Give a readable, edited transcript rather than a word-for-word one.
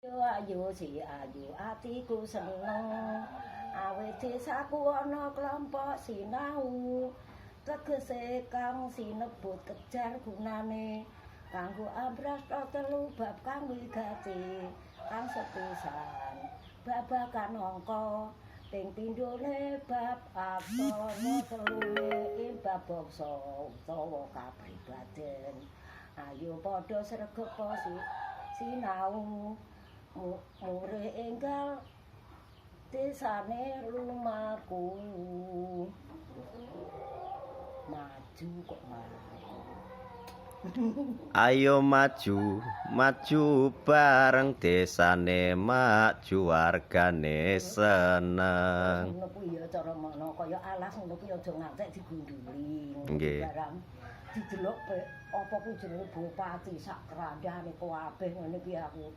Ayu si ayu atiku seneng awit desaku ana kelompok sinau tegese kang sinebut kejar gunane kanggo ambras telu bab kang wigati kang sepisan babagan angka ping pindhone bab aksara telune ing bab bangsa utawa kapribaden ayo padha sregep sinau mure enggal desane lumaku maju kok maju. Ayo maju, maju bareng desane maju wargane seneng. Ngono kuwi ya cara mono kaya alas ngono kuwi aja ngantek digunduli. Nggih. Barang didelok apa kuwi jenenge bupati sak krandane kabeh ngene iki aku